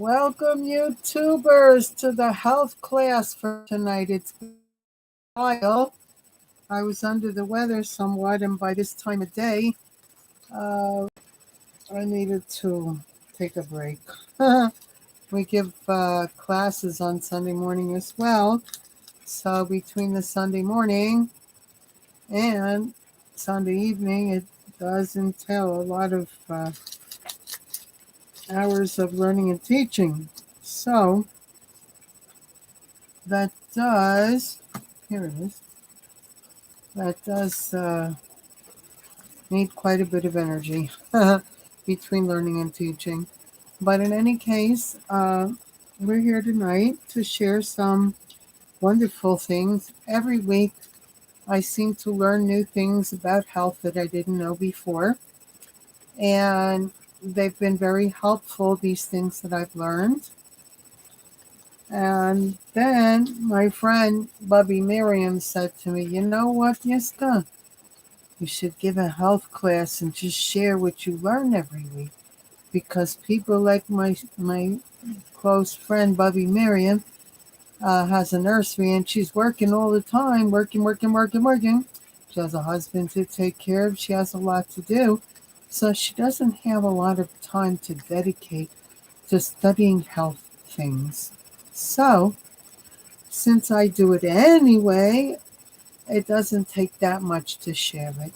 Welcome, YouTubers, to the health class for tonight. It's been a while. I was under the weather somewhat, and by this time of day, uh, I needed to take a break. We give classes on Sunday morning as well. So between the Sunday morning and Sunday evening, it does entail a lot of hours of learning and teaching. So that does, here it is. That does need quite a bit of energy between learning and teaching. But in any case, we're here tonight to share some wonderful things. Every week, I seem to learn new things about health that I didn't know before. And they've been very helpful, these things that I've learned. And then my friend Bubby Miriam said to me, "You know what, Yiska? You should give a health class and just share what you learn every week." Because people like my close friend Bubby Miriam has a nursery and she's working all the time, working. She has a husband to take care of. She has a lot to do. So she doesn't have a lot of time to dedicate to studying health things. So since I do it anyway, it doesn't take that much to share it.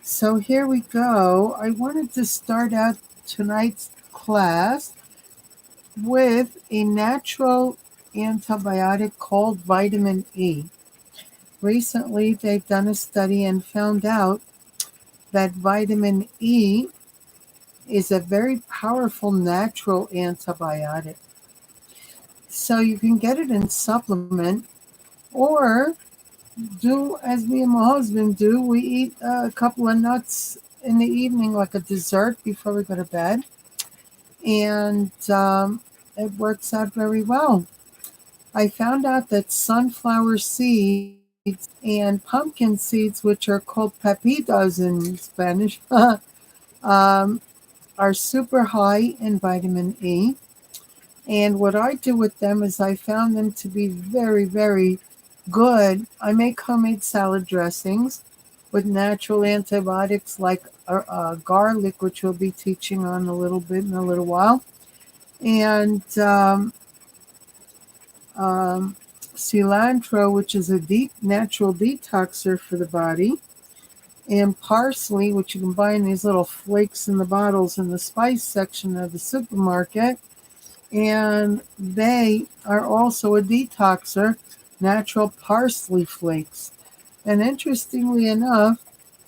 So here we go. I wanted to start out tonight's class with a natural antibiotic called vitamin E. Recently, they've done a study and found out that vitamin E is a very powerful natural antibiotic. So you can get it in supplement, or do as me and my husband do. We eat a couple of nuts in the evening, like a dessert before we go to bed, and it works out very well. I found out that sunflower seeds and pumpkin seeds, which are called pepitas in Spanish, are super high in vitamin E. And what I do with them is I found them to be very, very good. I make homemade salad dressings with natural antibiotics like garlic, which we'll be teaching on a little bit in a little while, and um, cilantro, which is a deep natural detoxer for the body, and parsley, which you can buy in these little flakes in the bottles in the spice section of the supermarket. And they are also a detoxer, natural parsley flakes. And interestingly enough,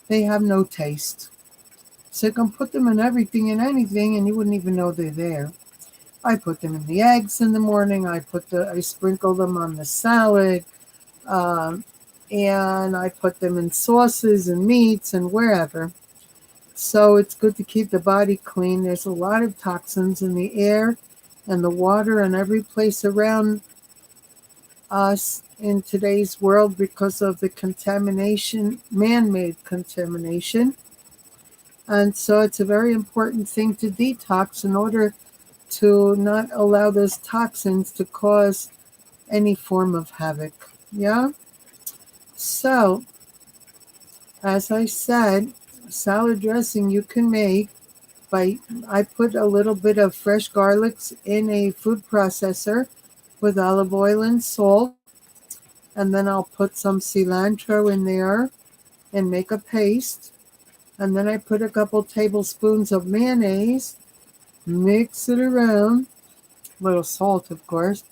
they have no taste. So you can put them in everything and anything, and you wouldn't even know they're there. I put them in the eggs in the morning. I sprinkle them on the salad, um, and I put them in sauces and meats and wherever. So it's good to keep the body clean. There's a lot of toxins in the air and the water and every place around us in today's world because of the contamination, man-made contamination. And so it's a very important thing to detox in order to not allow those toxins to cause any form of havoc. Yeah? So, as I said, salad dressing you can make by, I put a little bit of fresh garlics in a food processor with olive oil and salt, and then I'll put some cilantro in there and make a paste. And then I put a couple tablespoons of mayonnaise, mix it around, a little salt, of course,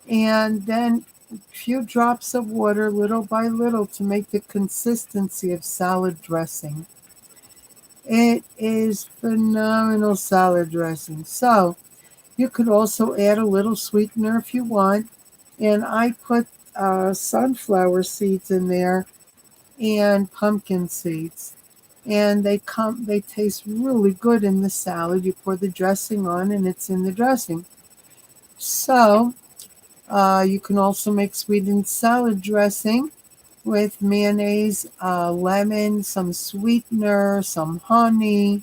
and then a few drops of water, little by little, to make the consistency of salad dressing. It is phenomenal salad dressing. So you could also add a little sweetener if you want. And I put sunflower seeds in there and pumpkin seeds. And they taste really good in the salad. You pour the dressing on and it's in the dressing. So you can also make sweetened salad dressing with mayonnaise, lemon, some sweetener, some honey.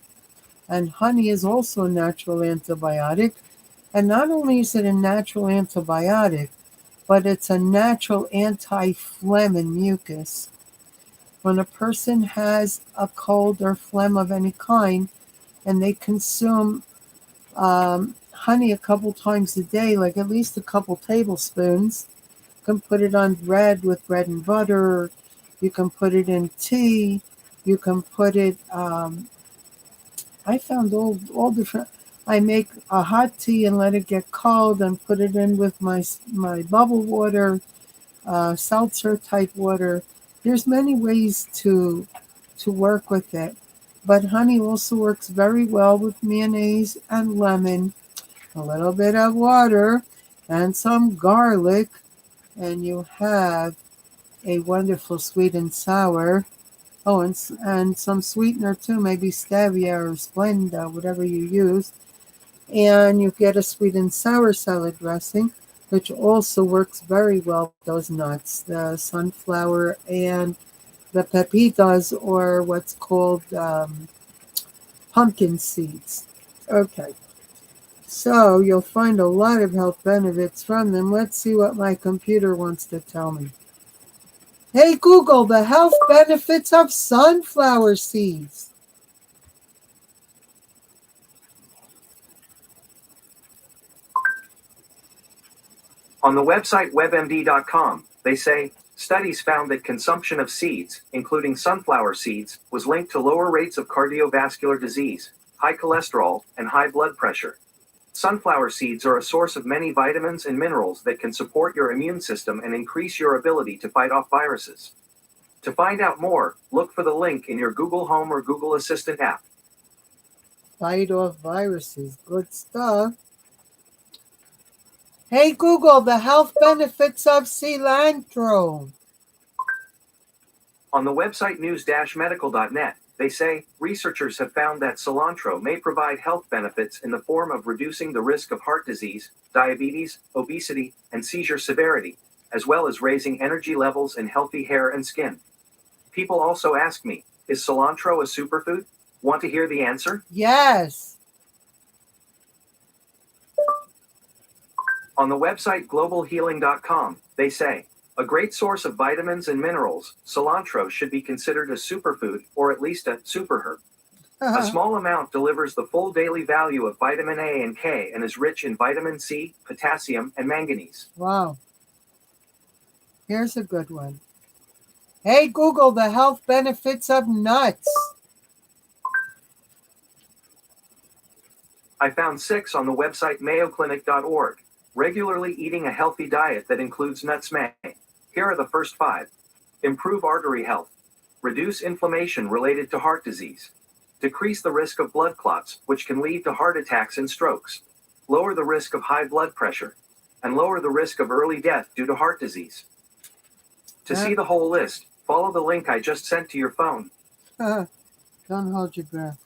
And honey is also a natural antibiotic. And not only is it a natural antibiotic, but it's a natural anti-phlegm and mucus. When a person has a cold or phlegm of any kind and they consume honey a couple times a day, like at least a couple tablespoons, you can put it on bread with bread and butter. You can put it in tea. You can put it. I found all different. I make a hot tea and let it get cold, and put it in with my bubble water, seltzer type water. There's many ways to work with it, but honey also works very well with mayonnaise and lemon, a little bit of water, and some garlic, and you have a wonderful sweet and sour. Oh, and some sweetener too, maybe stevia or Splenda, whatever you use. And you get a sweet and sour salad dressing, which also works very well with those nuts, the sunflower and the pepitas, or what's called pumpkin seeds. Okay, so you'll find a lot of health benefits from them. Let's see what my computer wants to tell me. Hey Google, the health benefits of sunflower seeds. On the website webmd.com, they say, studies found that consumption of seeds, including sunflower seeds, was linked to lower rates of cardiovascular disease, high cholesterol, and high blood pressure. Sunflower seeds are a source of many vitamins and minerals that can support your immune system and increase your ability to fight off viruses. To find out more, look for the link in your Google Home or Google Assistant app. Fight off viruses. Good stuff. Hey Google, the health benefits of cilantro. On the website news-medical.net, they say, researchers have found that cilantro may provide health benefits in the form of reducing the risk of heart disease, diabetes, obesity, and seizure severity, as well as raising energy levels and healthy hair and skin. People also ask me, is cilantro a superfood? Want to hear the answer? Yes. On the website globalhealing.com, they say, a great source of vitamins and minerals, cilantro should be considered a superfood, or at least a superherb. A small amount delivers the full daily value of vitamin A and K and is rich in vitamin C, potassium, and manganese. Wow. Here's a good one. Hey Google, the health benefits of nuts. I found 6 on the website mayoclinic.org. Regularly eating a healthy diet that includes nuts may. Here are the first 5. Improve artery health. Reduce inflammation related to heart disease. Decrease the risk of blood clots, which can lead to heart attacks and strokes. Lower the risk of high blood pressure. And lower the risk of early death due to heart disease. To see the whole list, follow the link I just sent to your phone. Don't hold your breath.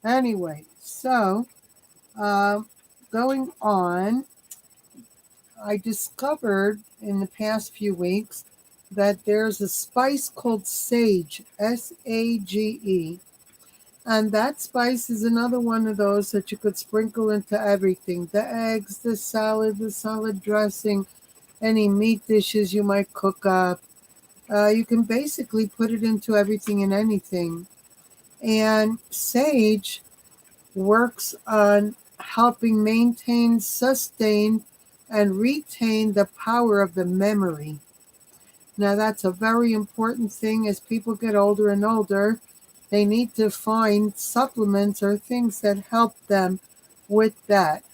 Anyway, so going on, I discovered in the past few weeks that there's a spice called sage, S-A-G-E. And that spice is another one of those that you could sprinkle into everything. The eggs, the salad dressing, any meat dishes you might cook up. You can basically put it into everything and anything. And sage works on helping maintain, sustain, and retain the power of the memory. Now, that's a very important thing. As people get older and older, they need to find supplements or things that help them with that.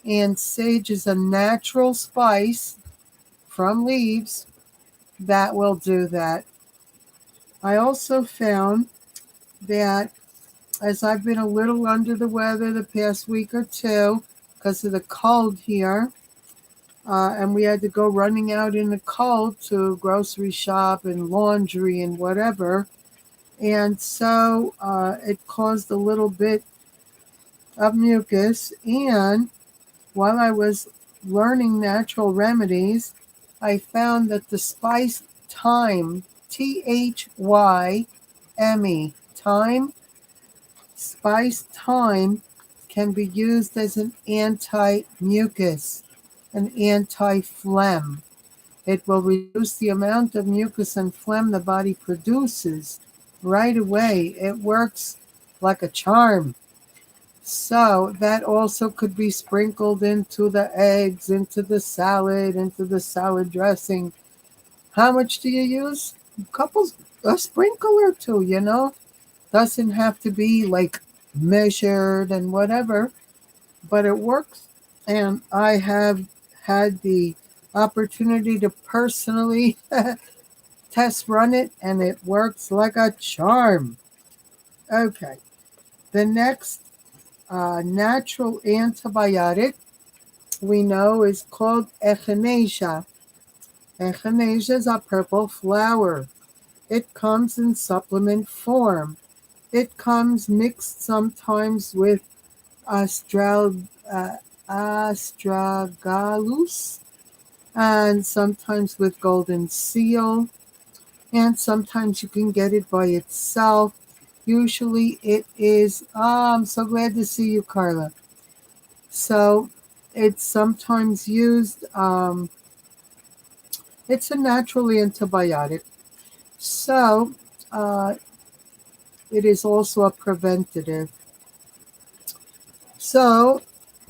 And sage is a natural spice from leaves that will do that. I also found that as I've been a little under the weather the past week or two because of the cold here, and we had to go running out in the cold to grocery shop and laundry and whatever. And so it caused a little bit of mucus. And while I was learning natural remedies, I found that the spice thyme, Thyme, thyme, spice thyme, can be used as an anti-mucus, an anti-phlegm. It will reduce the amount of mucus and phlegm the body produces right away. It works like a charm. So that also could be sprinkled into the eggs, into the salad dressing. How much do you use? A sprinkle or two, Doesn't have to be like measured and whatever, but it works. And I have had the opportunity to personally test run it, and it works like a charm. Okay, the next natural antibiotic we know is called echinacea. Echinacea is a purple flower. It comes in supplement form. It comes mixed sometimes with astragalus, and sometimes with golden seal, and sometimes you can get it by itself. Usually it is, I'm so glad to see you, Carla. So it's sometimes used, it's a natural antibiotic. So uh, it is also a preventative. So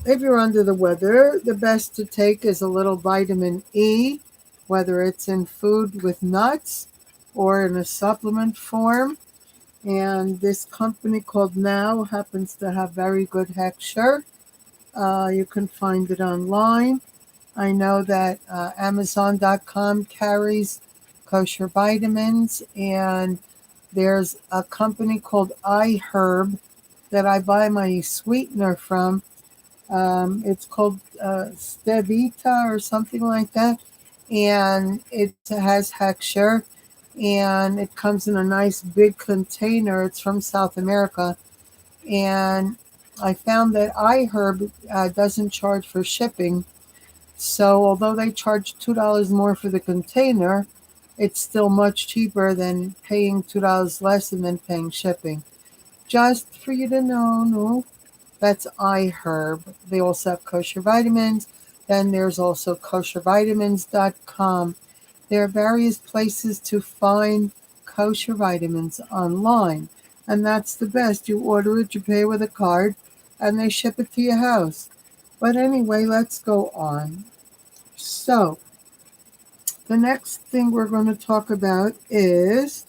if you're under the weather, the best to take is a little vitamin E, whether it's in food with nuts or in a supplement form. And this company called Now happens to have very good hechsher. You can find it online. I know that Amazon.com carries kosher vitamins, and there's a company called iHerb that I buy my sweetener from. It's called Stevita or something like that, and it has hechsher, and it comes in a nice big container. It's from South America, and I found that iHerb doesn't charge for shipping. So although they charge $2 more for the container, it's still much cheaper than paying $2 less and then paying shipping. Just for you to know, no, that's iHerb. They also have kosher vitamins. Then there's also koshervitamins.com. There are various places to find kosher vitamins online, and that's the best. You order it, you pay with a card, and they ship it to your house. But anyway, let's go on. So, the next thing we're going to talk about is,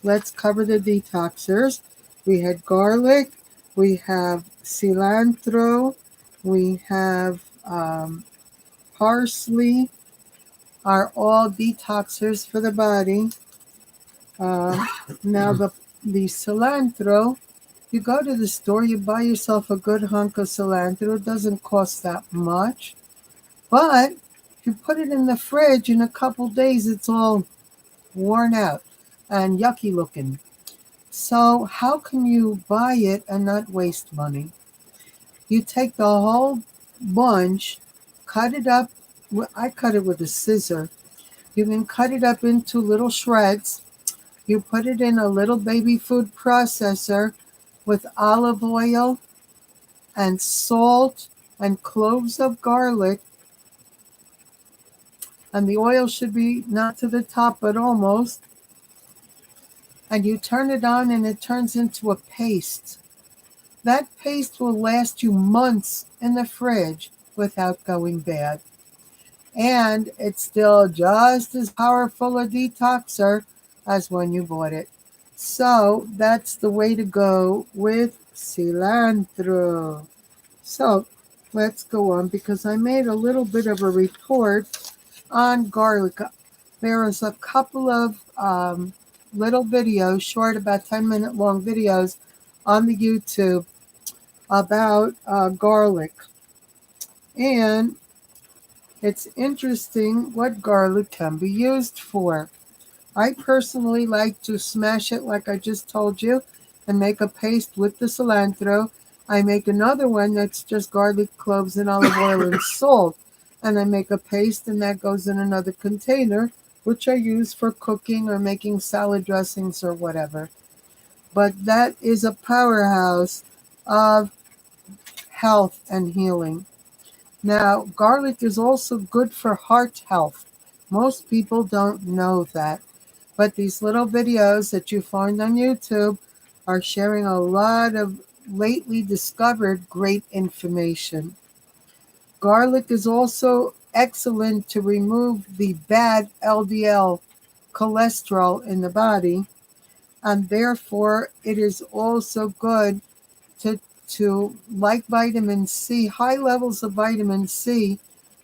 let's cover the detoxers. We had garlic, we have cilantro, we have parsley, are all detoxers for the body. Now the cilantro, you go to the store, you buy yourself a good hunk of cilantro. It doesn't cost that much. But if you put it in the fridge, in a couple days, it's all worn out and yucky looking. So how can you buy it and not waste money? You take the whole bunch, cut it up. I cut it with a scissor. You can cut it up into little shreds. You put it in a little baby food processor with olive oil and salt and cloves of garlic. And the oil should be not to the top, but almost. And you turn it on and it turns into a paste. That paste will last you months in the fridge without going bad. And it's still just as powerful a detoxer as when you bought it. So that's the way to go with cilantro. So let's go on, because I made a little bit of a report on garlic. There is a couple of little videos, short, about 10-minute long videos on the YouTube about garlic. And it's interesting what garlic can be used for. I personally like to smash it like I just told you and make a paste with the cilantro. I make another one that's just garlic, cloves, and olive oil and salt. And I make a paste, and that goes in another container, which I use for cooking or making salad dressings or whatever. But that is a powerhouse of health and healing. Now, garlic is also good for heart health. Most people don't know that. But these little videos that you find on YouTube are sharing a lot of lately discovered great information. Garlic is also excellent to remove the bad LDL cholesterol in the body, and therefore it is also good to like vitamin C. High levels of vitamin C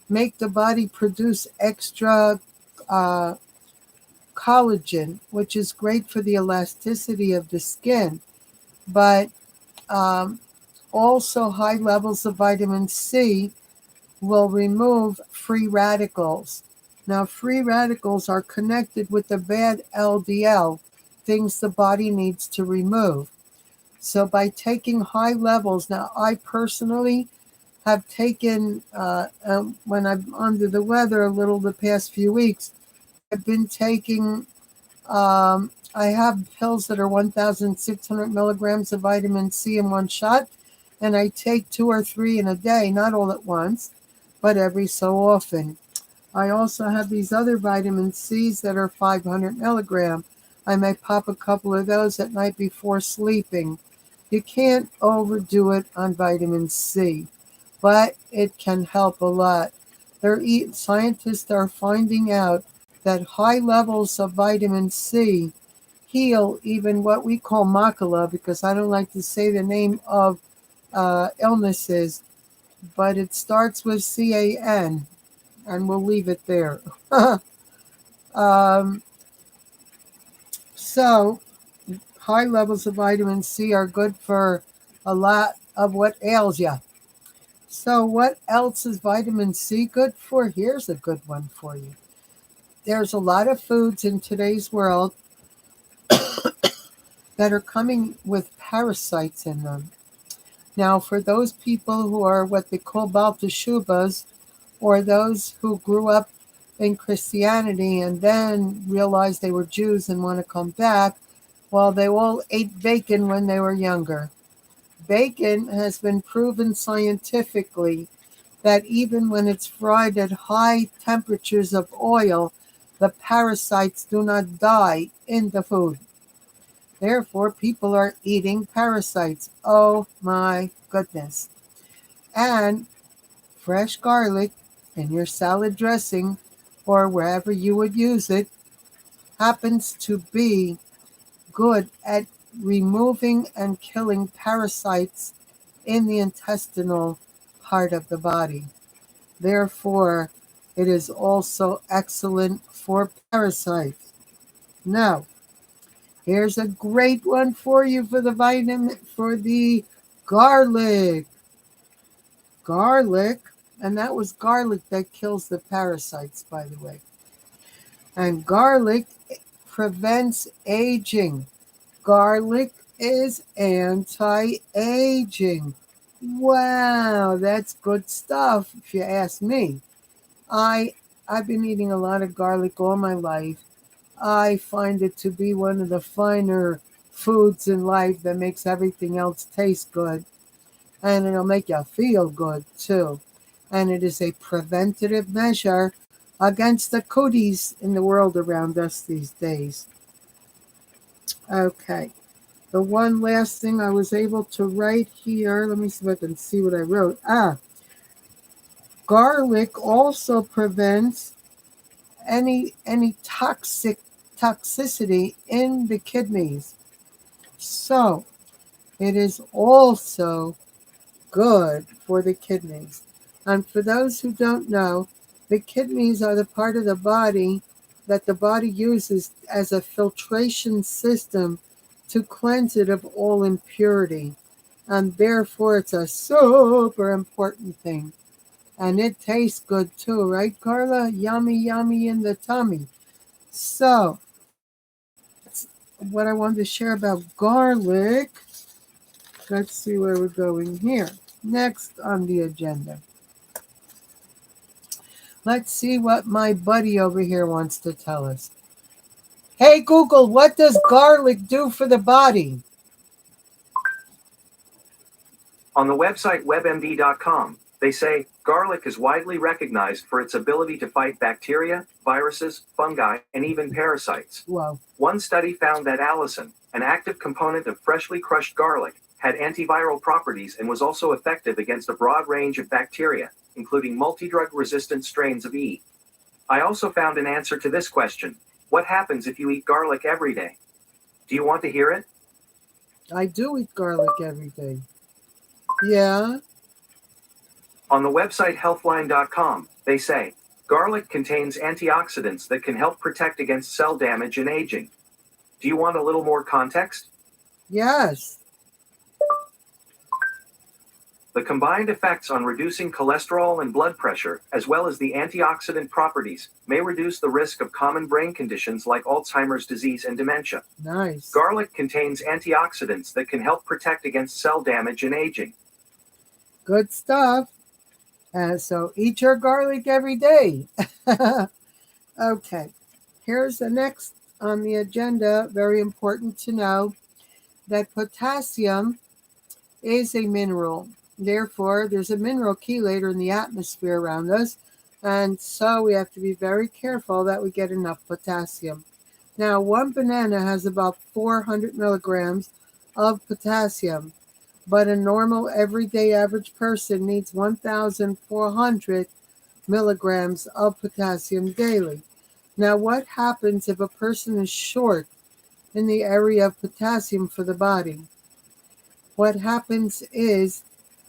make the body produce extra uh, collagen, which is great for the elasticity of the skin. But um, also, high levels of vitamin C will remove free radicals. Now, free radicals are connected with the bad LDL, things the body needs to remove. So, by taking high levels, now I personally have taken, when I'm under the weather a little the past few weeks, I've been taking I have pills that are 1,600 milligrams of vitamin C in one shot, and I take 2 or 3 in a day, not all at once, but every so often. I also have these other vitamin C's that are 500 milligram. I may pop a couple of those at night before sleeping. You can't overdo it on vitamin C, but it can help a lot. Scientists are finding out that high levels of vitamin C heal even what we call macula, because I don't like to say the name of illnesses, but it starts with CAN, and we'll leave it there. um, so, high levels of vitamin C are good for a lot of what ails you. So, what else is vitamin C good for? Here's a good one for you. There's a lot of foods in today's world that are coming with parasites in them. Now, for those people who are what they call Baal Teshuvas, or those who grew up in Christianity and then realized they were Jews and want to come back, well, they all ate bacon when they were younger. Bacon has been proven scientifically that even when it's fried at high temperatures of oil, the parasites do not die in the food. Therefore, people are eating parasites. Oh my goodness. And fresh garlic in your salad dressing or wherever you would use it happens to be good at removing and killing parasites in the intestinal part of the body. Therefore, it is also excellent for parasites. Now, here's a great one for you for the garlic. Garlic, and that was garlic that kills the parasites, by the way. And garlic prevents aging. Garlic is anti-aging. Wow, that's good stuff if you ask me. I I've been eating a lot of garlic all my life. I find it to be one of the finer foods in life that makes everything else taste good. And it'll make you feel good too. And it is a preventative measure against the cooties in the world around us these days. Okay. The one last thing I was able to write here, let me see if I can see what I wrote. Garlic also prevents any toxicity in the kidneys. So it is also good for the kidneys. And for those who don't know, the kidneys are the part of the body that the body uses as a filtration system to cleanse it of all impurity. And therefore, it's a super important thing. And it tastes good too, right, Carla? Yummy, yummy in the tummy. So, that's what I wanted to share about garlic. Let's see where we're going here. Next on the agenda. Let's see what my buddy over here wants to tell us. Hey, Google, what does garlic do for the body? On the website webmd.com, they say garlic is widely recognized for its ability to fight bacteria, viruses, fungi, and even parasites. Wow. One study found that allicin, an active component of freshly crushed garlic, had antiviral properties and was also effective against a broad range of bacteria, including multi-drug resistant strains of E. I also found an answer to this question: what happens if you eat garlic every day? Do you want to hear it? I do eat garlic every day. Yeah. On the website healthline.com, they say garlic contains antioxidants that can help protect against cell damage and aging. Do you want a little more context? Yes. The combined effects on reducing cholesterol and blood pressure, as well as the antioxidant properties, may reduce the risk of common brain conditions like Alzheimer's disease and dementia. Nice. Garlic contains antioxidants that can help protect against cell damage and aging. Good stuff. So eat your garlic every day. Okay. Here's the next on the agenda. Very important to know that potassium is a mineral. Therefore, there's a mineral chelator in the atmosphere around us. And so we have to be very careful that we get enough potassium. Now, one banana has about 400 milligrams of potassium, but a normal everyday average person needs 1,400 milligrams of potassium daily. Now, what happens if a person is short in the area of potassium for the body? What happens is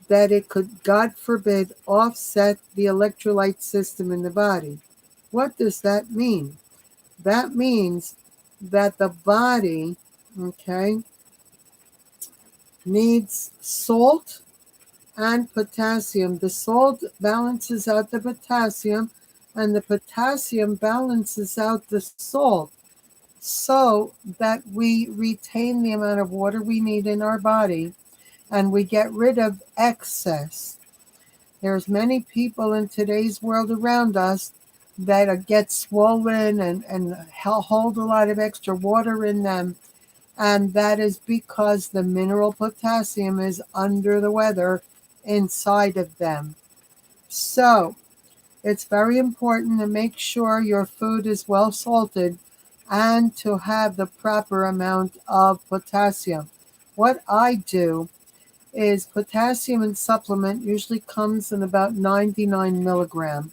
that it could, God forbid, offset the electrolyte system in the body. What does that mean? That means that the body, needs salt and potassium. The salt balances out the potassium, and the potassium balances out the salt, so that we retain the amount of water we need in our body and we get rid of excess. There's many people in today's world around us that get swollen and hold a lot of extra water in them. And that is because the mineral potassium is under the weather inside of them. So it's very important to make sure your food is well salted and to have the proper amount of potassium. What I do is potassium in supplement usually comes in about 99 milligram.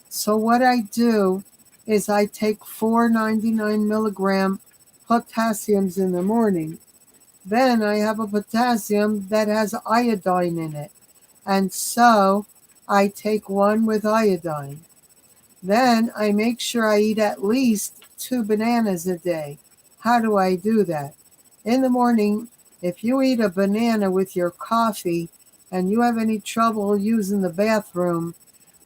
So what I do is I take 4 99 milligram potassiums in the morning. Then I have a potassium that has iodine in it. And so I take one with iodine. Then I make sure I eat at least 2 bananas a day. How do I do that? In the morning, if you eat a banana with your coffee and you have any trouble using the bathroom,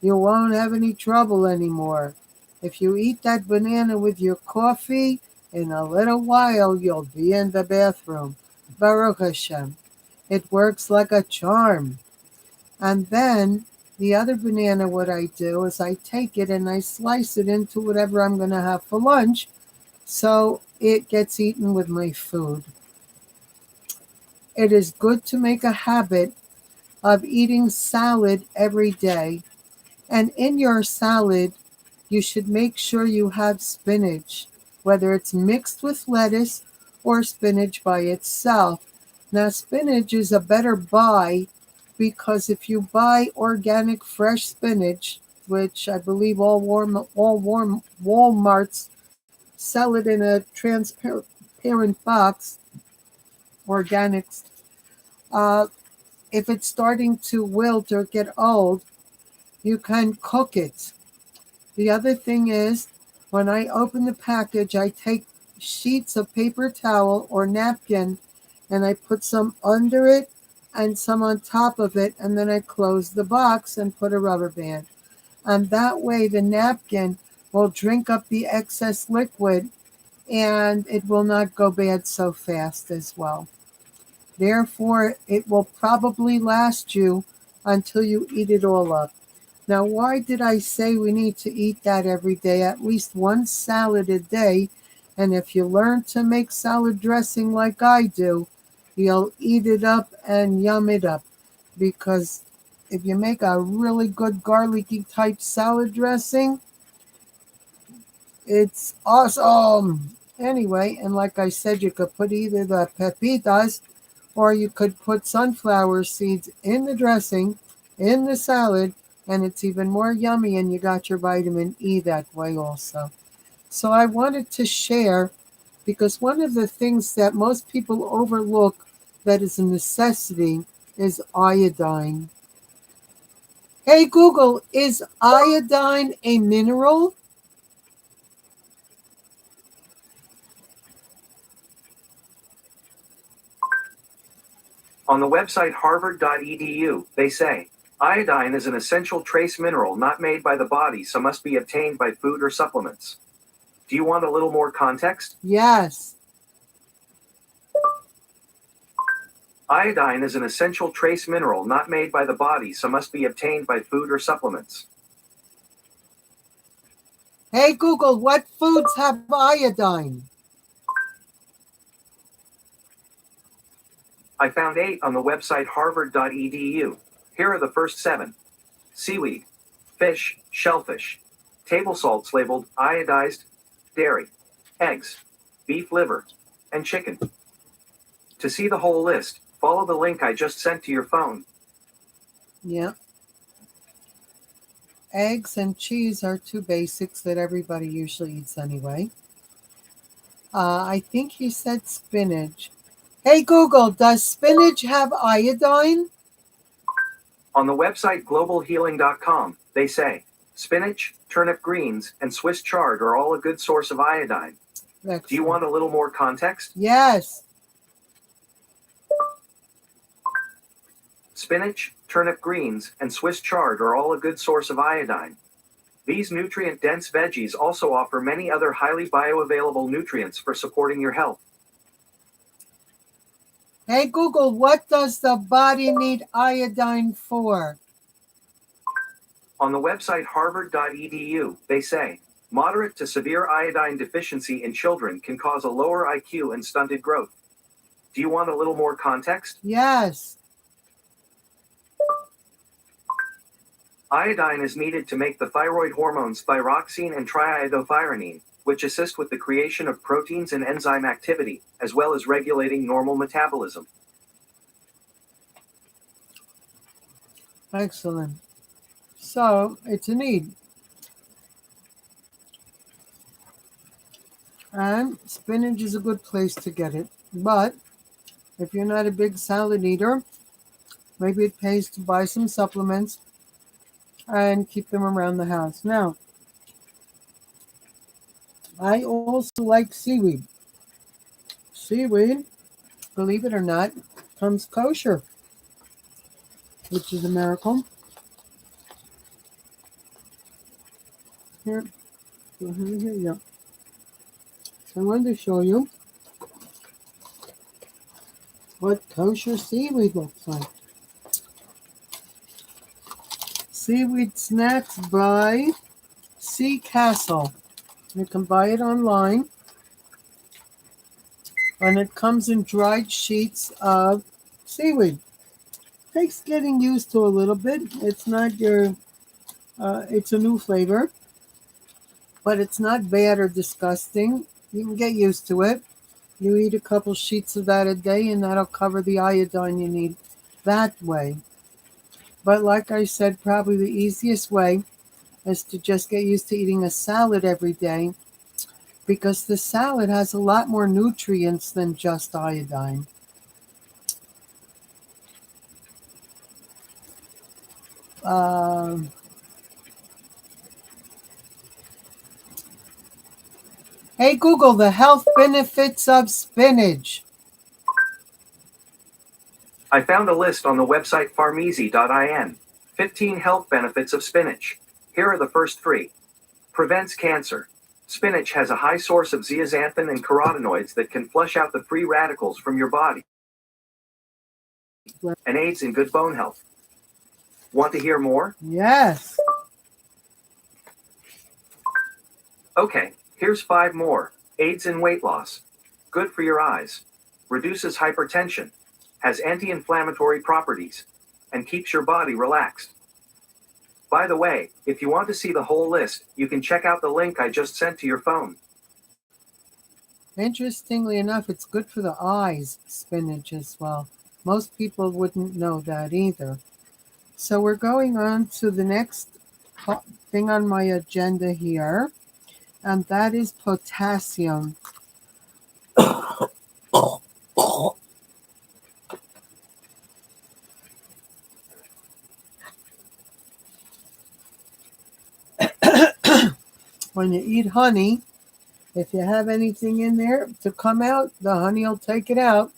you won't have any trouble anymore. If you eat that banana with your coffee, in a little while you'll be in the bathroom. Baruch Hashem. It works like a charm. And then the other banana, what I do is I take it and I slice it into whatever I'm going to have for lunch, so it gets eaten with my food. It is good to make a habit of eating salad every day. And in your salad, you should make sure you have spinach, whether it's mixed with lettuce or spinach by itself. Now, spinach is a better buy because if you buy organic fresh spinach, which I believe all Walmarts sell it in a transparent box, organics, if it's starting to wilt or get old, you can cook it. The other thing is, when I open the package, I take sheets of paper towel or napkin and I put some under it and some on top of it, and then I close the box and put a rubber band. And that way the napkin will drink up the excess liquid and it will not go bad so fast as well. Therefore, it will probably last you until you eat it all up. Now, why did I say we need to eat that every day? At least one salad a day. And if you learn to make salad dressing like I do, you'll eat it up and yum it up. because if you make a really good garlicky type salad dressing, it's awesome. Anyway, and like I said, you could put either the pepitas or you could put sunflower seeds in the dressing, in the salad, and it's even more yummy, and you got your vitamin E that way also. So I wanted to share because one of the things that most people overlook that is a necessity is iodine. Hey Google, is iodine a mineral? On the website harvard.edu, they say iodine is an essential trace mineral not made by the body, so must be obtained by food or supplements. Do you want a little more context? Yes. Iodine is an essential trace mineral not made by the body, so must be obtained by food or supplements. Hey Google, what foods have iodine? I found 8 on the website harvard.edu. Here are the first 7. Seaweed, fish, shellfish, table salts labeled iodized, dairy, eggs, beef liver, and chicken. To see the whole list, follow the link I just sent to your phone. Yeah. Eggs and cheese are two basics that everybody usually eats anyway. I think he said spinach. Hey Google, does spinach have iodine? On the website globalhealing.com, they say spinach, turnip greens, and Swiss chard are all a good source of iodine. Excellent. Do you want a little more context? Yes. Spinach, turnip greens, and Swiss chard are all a good source of iodine. These nutrient-dense veggies also offer many other highly bioavailable nutrients for supporting your health. Hey Google, what does the body need iodine for? On the website harvard.edu, they say moderate to severe iodine deficiency in children can cause a lower IQ and stunted growth. Do you want a little more context? Yes. Iodine is needed to make the thyroid hormones thyroxine and triiodothyronine, which assist with the creation of proteins and enzyme activity, as well as regulating normal metabolism. Excellent. So it's a need. And spinach is a good place to get it. But if you're not a big salad eater, maybe it pays to buy some supplements and keep them around the house. Now, I also like seaweed. Seaweed, believe it or not, comes kosher, which is a miracle. Here, yeah. So I wanted to show you what kosher seaweed looks like. Seaweed Snacks by Sea Castle. You can buy it online. And it comes in dried sheets of seaweed. Takes getting used to a little bit. It's not your, it's a new flavor, but it's not bad or disgusting. You can get used to it. You eat a couple sheets of that a day, and that'll cover the iodine you need that way. But like I said, probably the easiest way is to just get used to eating a salad every day, because the salad has a lot more nutrients than just iodine. Hey Google, the health benefits of spinach. I found a list on the website farmeasy.in. 15 health benefits of spinach. Here are the first 3. Prevents cancer. Spinach has a high source of zeaxanthin and carotenoids that can flush out the free radicals from your body and aids in good bone health. Want to hear more? Yes. Okay, here's 5 more. Aids in weight loss. Good for your eyes. Reduces hypertension. Has anti-inflammatory properties. and keeps your body relaxed. By the way, if you want to see the whole list, you can check out the link I just sent to your phone. Interestingly enough, it's good for the eyes, spinach as well. Most people wouldn't know that either. So we're going on to the next thing on my agenda here, and that is potassium. When you eat honey, if you have anything in there to come out, the honey will take it out.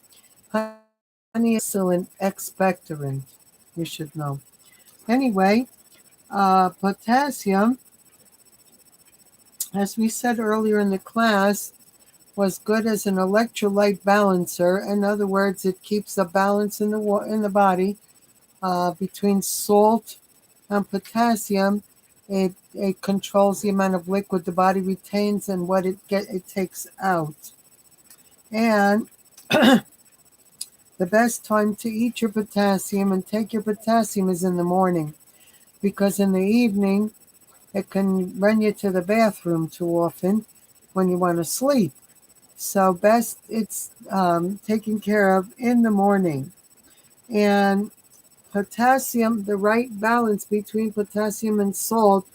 Honey is still an expectorant, you should know. Anyway, potassium, as we said earlier in the class, was good as an electrolyte balancer. In other words, it keeps a balance in the body between salt and potassium. It controls the amount of liquid the body retains and what it takes out. And the best time to eat your potassium and take your potassium is in the morning, because in the evening it can run you to the bathroom too often when you want to sleep. So best it's taken care of in the morning. And potassium, the right balance between potassium and salt,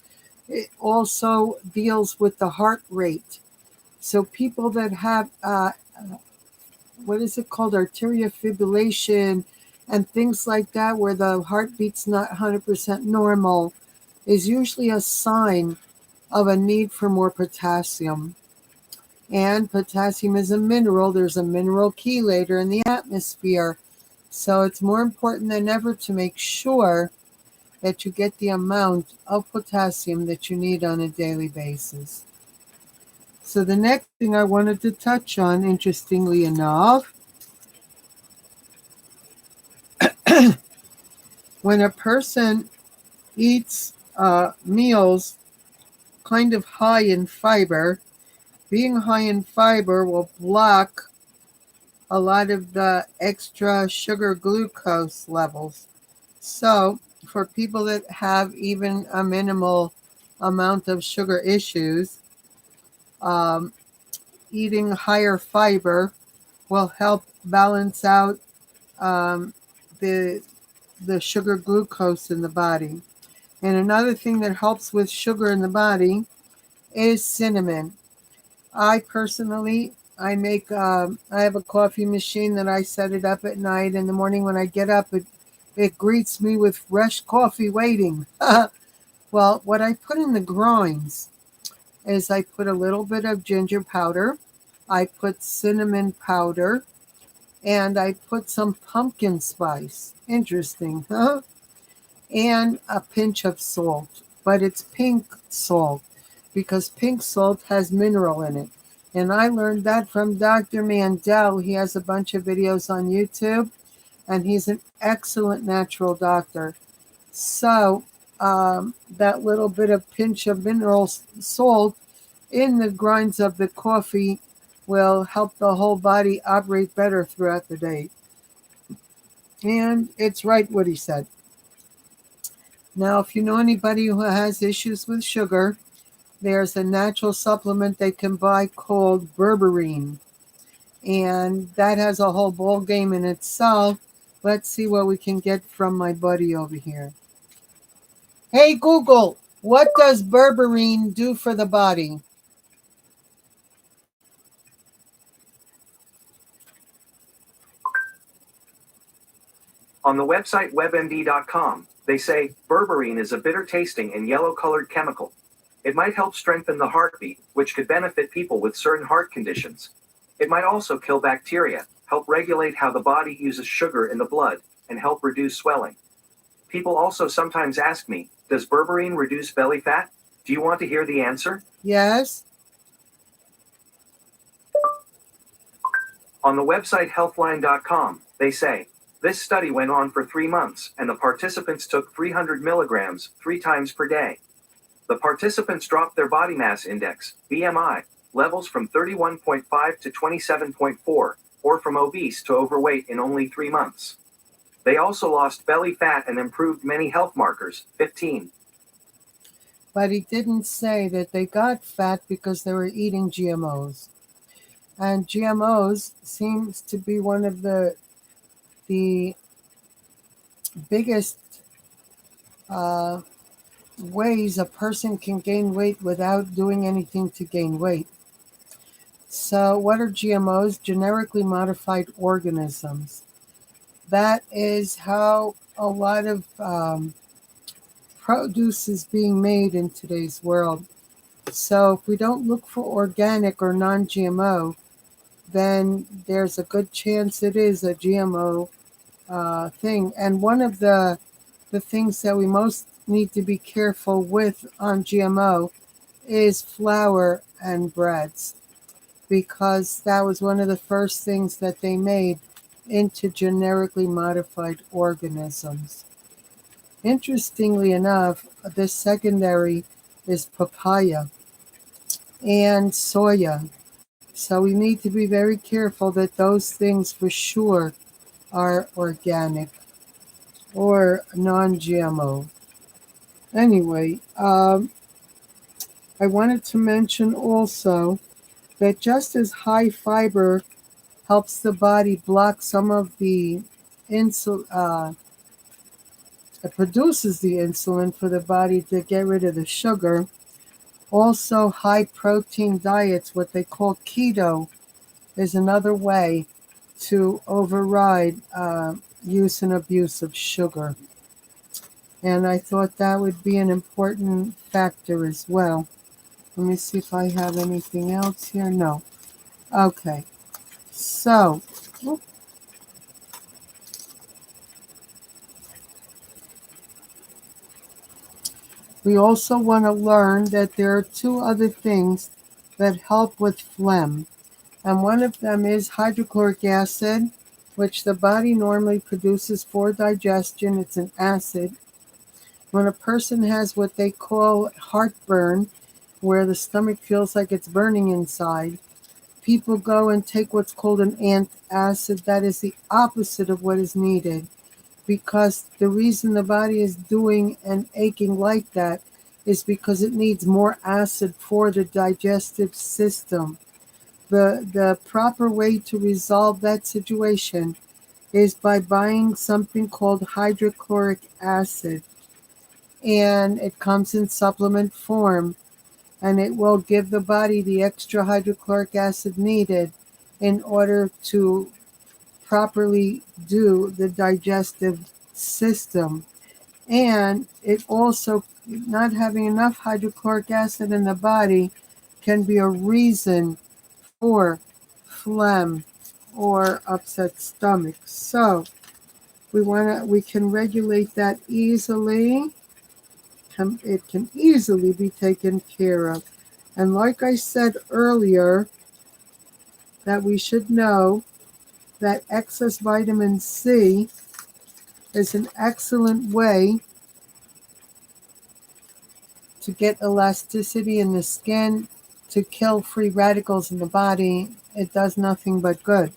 it also deals with the heart rate. So people that have, what is it called, arterial fibrillation and things like that, where the heartbeat's not 100% normal, is usually a sign of a need for more potassium. And potassium is a mineral. There's a mineral chelator in the atmosphere. So it's more important than ever to make sure that you get the amount of potassium that you need on a daily basis. So the next thing I wanted to touch on, interestingly enough, when a person eats meals kind of high in fiber, being high in fiber will block a lot of the extra sugar glucose levels. So for people that have even a minimal amount of sugar issues, eating higher fiber will help balance out the sugar glucose in the body. And another thing that helps with sugar in the body is cinnamon. I personally, I have a coffee machine that I set it up at night. In the morning when I get up, it greets me with fresh coffee waiting. Well, what I put in the grinds is I put a little bit of ginger powder, I put cinnamon powder, and I put some pumpkin spice. Interesting, huh? And a pinch of salt, but it's pink salt because pink salt has mineral in it. And I learned that from Dr. Mandel. He has a bunch of videos on YouTube, and he's an excellent natural doctor. So that little bit of pinch of mineral salt in the grinds of the coffee will help the whole body operate better throughout the day. And it's right what he said. Now, if you know anybody who has issues with sugar, there's a natural supplement they can buy called berberine. And that has a whole ball game in itself. Let's see what we can get from my buddy over here. Hey, Google, what does berberine do for the body? On the website webmd.com, they say berberine is a bitter tasting and yellow colored chemical. It might help strengthen the heartbeat, which could benefit people with certain heart conditions. It might also kill bacteria, help regulate how the body uses sugar in the blood, and help reduce swelling. People also sometimes ask me, does berberine reduce belly fat? Do you want to hear the answer? Yes. On the website healthline.com, they say, this study went on for 3 months, and the participants took 300 milligrams 3 times per day. The participants dropped their body mass index, BMI, levels from 31.5 to 27.4, or from obese to overweight in only 3 months. They also lost belly fat and improved many health markers. 15. But he didn't say that they got fat because they were eating GMOs. And GMOs seems to be one of the biggest uh, ways a person can gain weight without doing anything to gain weight. So what are GMOs? Genetically modified organisms. That is how a lot of produce is being made in today's world. So if we don't look for organic or non-GMO, then there's a good chance it is a GMO thing. And one of the things that we most need to be careful with on GMO is flour and breads, because that was one of the first things that they made into genetically modified organisms. Interestingly enough, the secondary is papaya and soya. So we need to be very careful that those things for sure are organic or non-GMO. Anyway, I wanted to mention also that just as high fiber helps the body block some of the insulin, it produces the insulin for the body to get rid of the sugar. Also, high protein diets, what they call keto, is another way to override use and abuse of sugar. And I thought that would be an important factor as well. Let me see if I have anything else here. No. Okay. So, we also want to learn that there are two other things that help with phlegm. And one of them is hydrochloric acid, which the body normally produces for digestion. It's an acid. When a person has what they call heartburn, where the stomach feels like it's burning inside, people go and take what's called an antacid. That is the opposite of what is needed, because the reason the body is doing and aching like that is because it needs more acid for the digestive system. The proper way to resolve that situation is by buying something called hydrochloric acid, and it comes in supplement form, and it will give the body the extra hydrochloric acid needed in order to properly do the digestive system. And it also, not having enough hydrochloric acid in the body can be a reason for phlegm or upset stomach. So we can regulate that easily. It can easily be taken care of. And like I said earlier, that we should know that excess vitamin C is an excellent way to get elasticity in the skin, to kill free radicals in the body. It does nothing but good.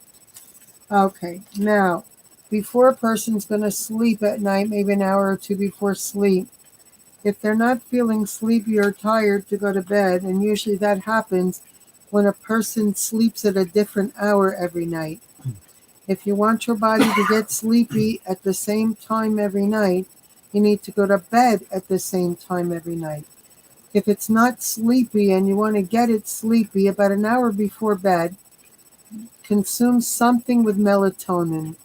Okay, now, before a person's going to sleep at night, maybe an hour or two before sleep, if they're not feeling sleepy or tired to go to bed, and usually that happens when a person sleeps at a different hour every night. If you want your body to get sleepy at the same time every night, you need to go to bed at the same time every night. If it's not sleepy and you want to get it sleepy, about an hour before bed, consume something with melatonin.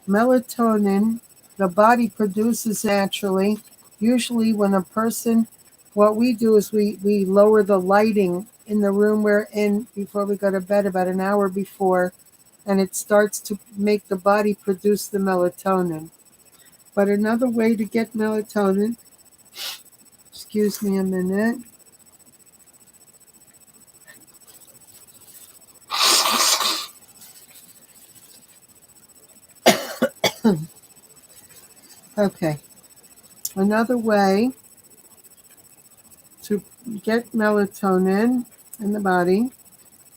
Melatonin, the body produces naturally. Usually when a person, what we do is we lower the lighting in the room we're in before we go to bed about an hour before, and it starts to make the body produce the melatonin. But another way to get melatonin, excuse me a minute. Okay. Another way to get melatonin in the body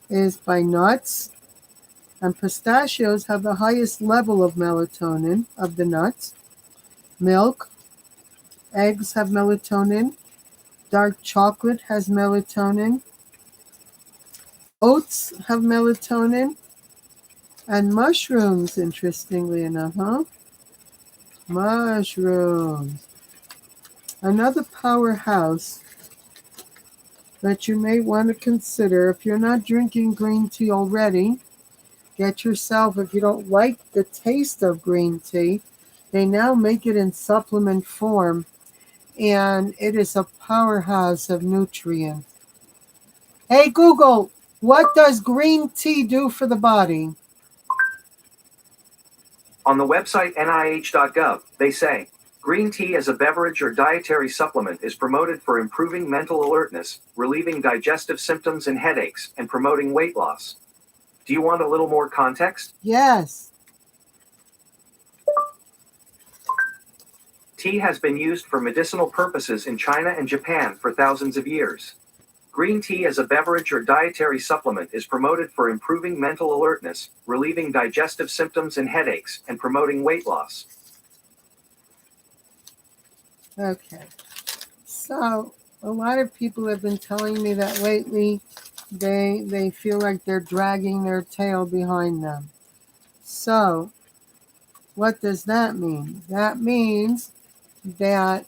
is by nuts. And pistachios have the highest level of melatonin of the nuts. Milk, eggs have melatonin. Dark chocolate has melatonin. Oats have melatonin. And mushrooms, interestingly enough, huh? Mushrooms. Another powerhouse that you may want to consider if you're not drinking green tea already. Get yourself, if you don't like the taste of green tea, they now make it in supplement form, and it is a powerhouse of nutrients. Hey Google, what does green tea do for the body? On the website nih.gov, they say, green tea as a beverage or dietary supplement is promoted for improving mental alertness, relieving digestive symptoms and headaches, and promoting weight loss. Do you want a little more context? Yes. Tea has been used for medicinal purposes in China and Japan for thousands of years. Green tea as a beverage or dietary supplement is promoted for improving mental alertness, relieving digestive symptoms and headaches, and promoting weight loss. Okay. So, a lot of people have been telling me that lately they feel like they're dragging their tail behind them. So, what does that mean? That means that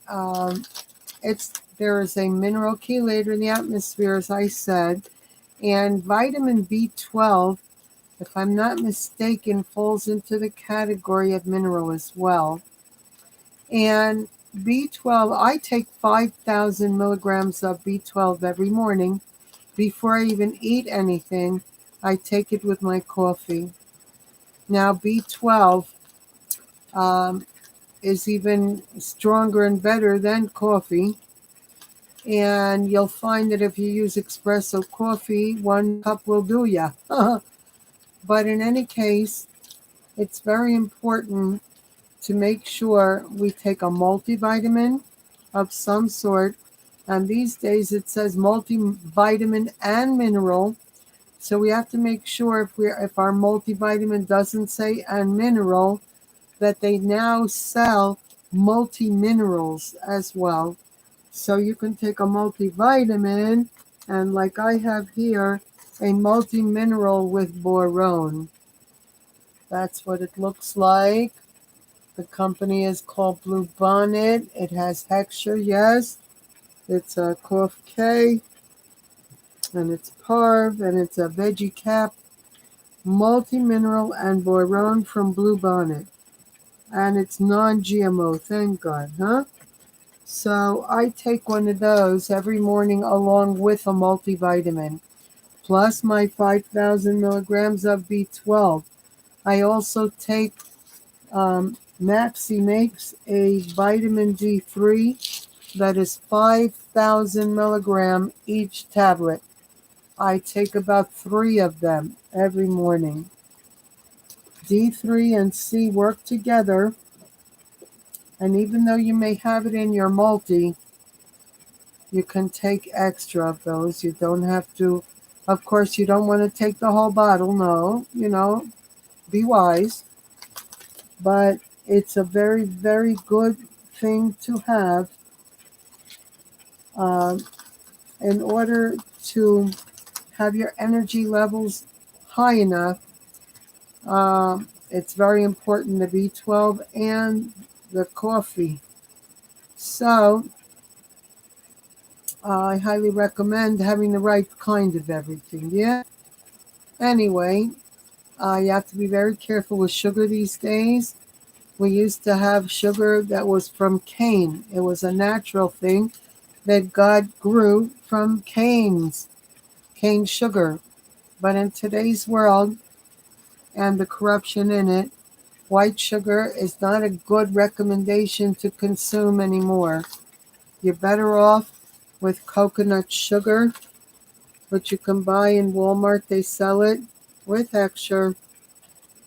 there is a mineral chelator in the atmosphere, as I said, and vitamin B12, if I'm not mistaken, falls into the category of mineral as well. And B12, I take 5,000 milligrams of B12 every morning. Before I even eat anything, I take it with my coffee. Now, B12 is even stronger and better than coffee. And you'll find that if you use espresso coffee, 1 cup will do ya. But in any case, it's very important to make sure we take a multivitamin of some sort. And these days it says multivitamin and mineral. So we have to make sure if our multivitamin doesn't say and mineral, that they now sell multi-minerals as well. So you can take a multivitamin, and like I have here, a multi-mineral with boron. That's what it looks like. The company is called Blue Bonnet. It has Hexture, yes. It's a Cough K, and it's Parv, and it's a Veggie Cap, multi-mineral and boron from Blue Bonnet. And it's non-GMO, thank God, huh? So I take one of those every morning along with a multivitamin, plus my 5,000 milligrams of B12. I also take, Maxi makes a vitamin D3 that is 5,000 milligram each tablet. I take about 3 of them every morning. D3 and C work together, and even though you may have it in your multi, you can take extra of those. You don't have to, of course, you don't want to take the whole bottle, no, be wise. But it's a very, very good thing to have um, in order to have your energy levels high enough. It's very important, the B12 and the coffee. So I highly recommend having the right kind of everything. Yeah. Anyway, you have to be very careful with sugar these days. We used to have sugar that was from cane. It was a natural thing that God grew from cane sugar. But in today's world and the corruption in it, white sugar is not a good recommendation to consume anymore. You're better off with coconut sugar, which you can buy in Walmart. They sell it with Hexture.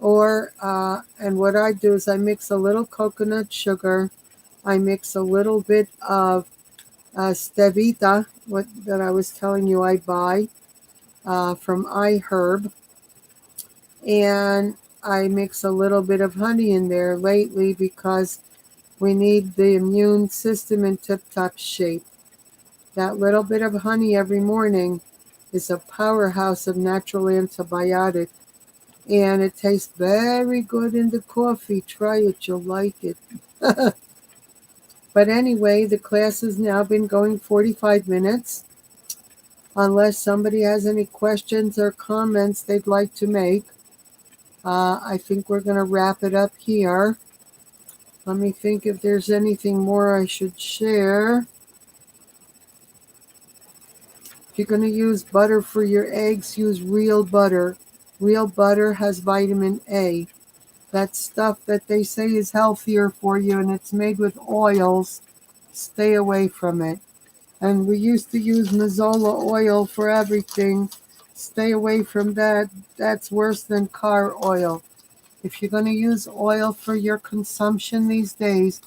And what I do is I mix a little coconut sugar. I mix a little bit of stevia, that I was telling you I buy from iHerb. And I mix a little bit of honey in there lately because we need the immune system in tip-top shape. That little bit of honey every morning is a powerhouse of natural antibiotic, and it tastes very good in the coffee. Try it, you'll like it. But anyway, the class has now been going 45 minutes. Unless somebody has any questions or comments they'd like to make, I think we're going to wrap it up here. Let me think if there's anything more I should share. If you're going to use butter for your eggs, use real butter. Real butter has vitamin A. That stuff that they say is healthier for you and it's made with oils, stay away from it. And we used to use Mazola oil for everything. Stay away from that. That's worse than car oil. If you're going to use oil for your consumption these days,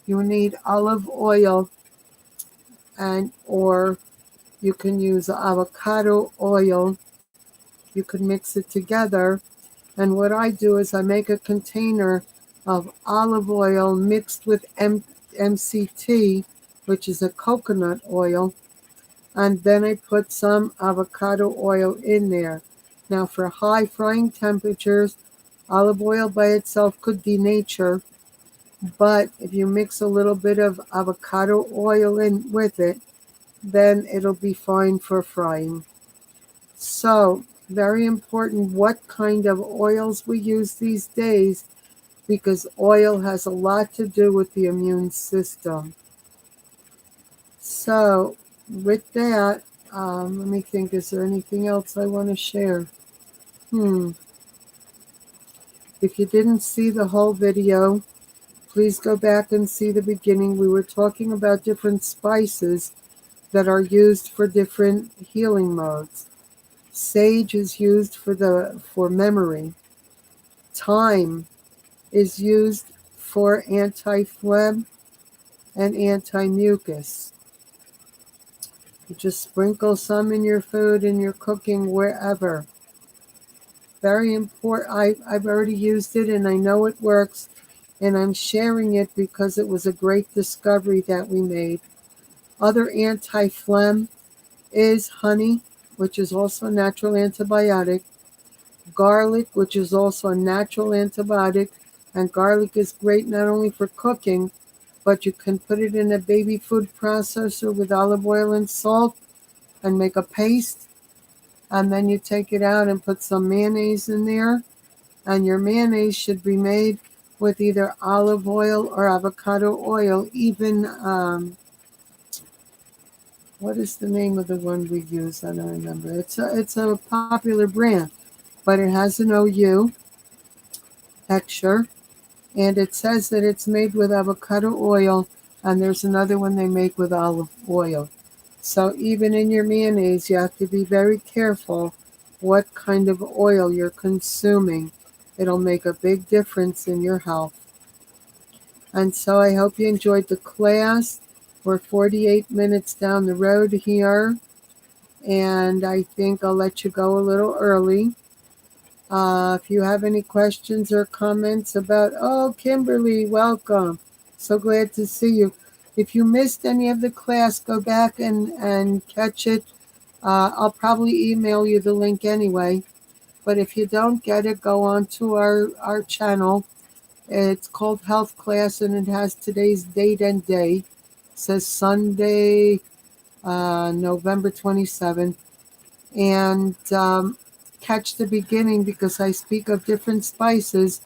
you need olive oil, and or you can use avocado oil. You can mix it together. And what I do is I make a container of olive oil mixed with MCT, which is a coconut oil, and then I put some avocado oil in there. Now, for high frying temperatures, olive oil by itself could denature, but if you mix a little bit of avocado oil in with it, then it'll be fine for frying. So, very important what kind of oils we use these days, because oil has a lot to do with the immune system. So, with that, let me think, is there anything else I want to share? If you didn't see the whole video, please go back and see the beginning. We were talking about different spices that are used for different healing modes. Sage is used for memory. Thyme is used for anti-phlegm and anti-mucus. You just sprinkle some in your food, in your cooking, wherever. Very important. I've already used it and I know it works, and I'm sharing it because it was a great discovery that we made. Other anti-phlegm is honey, which is also a natural antibiotic, garlic, which is also a natural antibiotic, and garlic is great not only for cooking, but you can put it in a baby food processor with olive oil and salt and make a paste, and then you take it out and put some mayonnaise in there, and your mayonnaise should be made with either olive oil or avocado oil. Even, what is the name of the one we use? I don't remember. It's a popular brand, but it has an OU, Hector, and it says that it's made with avocado oil, and there's another one they make with olive oil. So even in your mayonnaise, you have to be very careful what kind of oil you're consuming. It'll make a big difference in your health. And so I hope you enjoyed the class. We're 48 minutes down the road here, and I think I'll let you go a little early. If you have any questions or comments about, oh, Kimberly, welcome. So glad to see you. If you missed any of the class, go back and catch it. I'll probably email you the link anyway. But if you don't get it, go on to our channel. It's called Health Class, and it has today's date and day. It says Sunday, November 27th. And catch the beginning because I speak of different spices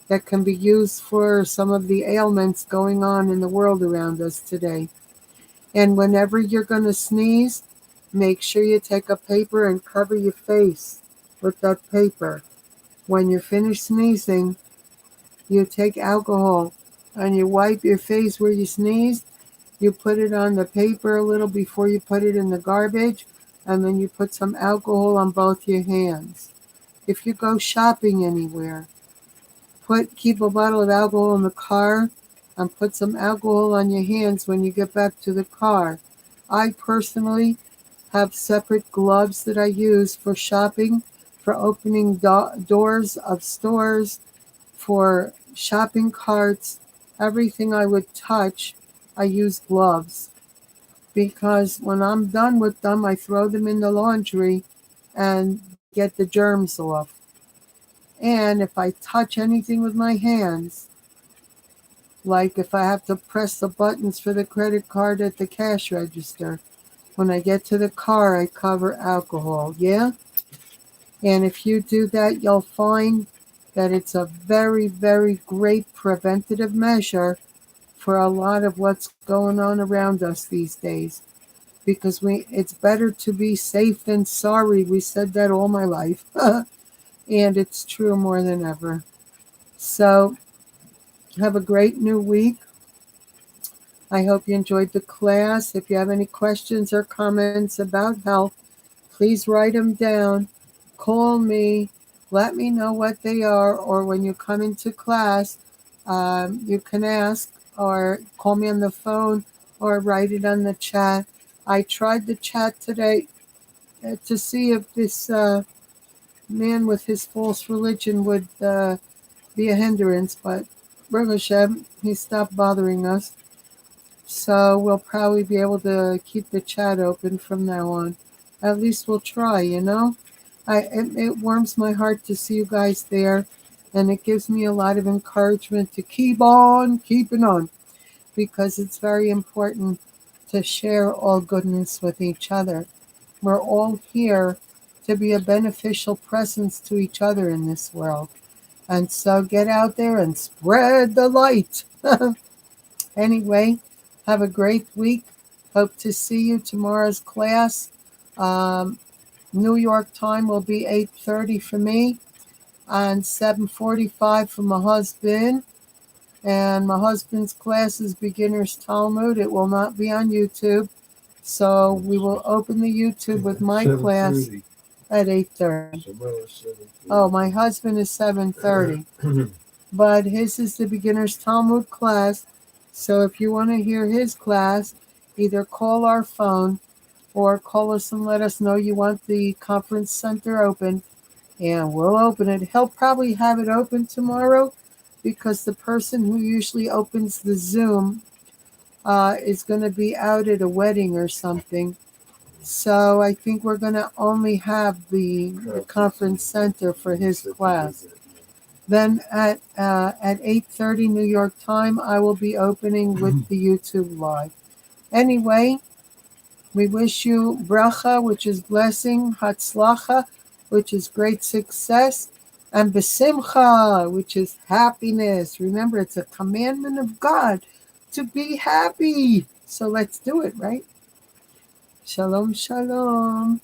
that can be used for some of the ailments going on in the world around us today. And whenever you're going to sneeze, make sure you take a paper and cover your face with that paper. When you're finished sneezing, you take alcohol and you wipe your face where you sneezed. You put it on the paper a little before you put it in the garbage, and then you put some alcohol on both your hands. If you go shopping anywhere, keep a bottle of alcohol in the car and put some alcohol on your hands when you get back to the car. I personally have separate gloves that I use for shopping for opening doors of stores, for shopping carts, everything I would touch, I use gloves. Because when I'm done with them, I throw them in the laundry and get the germs off. And if I touch anything with my hands, like if I have to press the buttons for the credit card at the cash register, when I get to the car, I cover alcohol. Yeah? And if you do that, you'll find that it's a very, very great preventative measure for a lot of what's going on around us these days. Because it's better to be safe than sorry. We said that all my life. And it's true more than ever. So have a great new week. I hope you enjoyed the class. If you have any questions or comments about health, please write them down. Call me. Let me know what they are. Or when you come into class, you can ask or call me on the phone or write it on the chat. I tried the chat today to see if this man with his false religion would be a hindrance, but Baruch Hashem, he stopped bothering us. So we'll probably be able to keep the chat open from now on. At least we'll try, you know? It warms my heart to see you guys there, and it gives me a lot of encouragement to keep on keeping on, because it's very important to share all goodness with each other. We're all here to be a beneficial presence to each other in this world. And so get out there and spread the light. Anyway, have a great week. Hope to see you tomorrow's class. New York time will be 8:30 for me and 7:45 for my husband. And my husband's class is Beginner's Talmud. It will not be on YouTube. So we will open the YouTube with my class at 8:30. Oh, my husband is 7:30. But his is the Beginner's Talmud class. So if you want to hear his class, either call our phone or call us and let us know you want the conference center open, and we'll open it. He'll probably have it open tomorrow because the person who usually opens the Zoom is going to be out at a wedding or something. So I think we're going to only have the conference center for his class. Then at 8:30 New York time, I will be opening with the YouTube live. Anyway, we wish you bracha, which is blessing, hatzlacha, which is great success, and besimcha, which is happiness. Remember, it's a commandment of God to be happy. So let's do it, right? Shalom, shalom.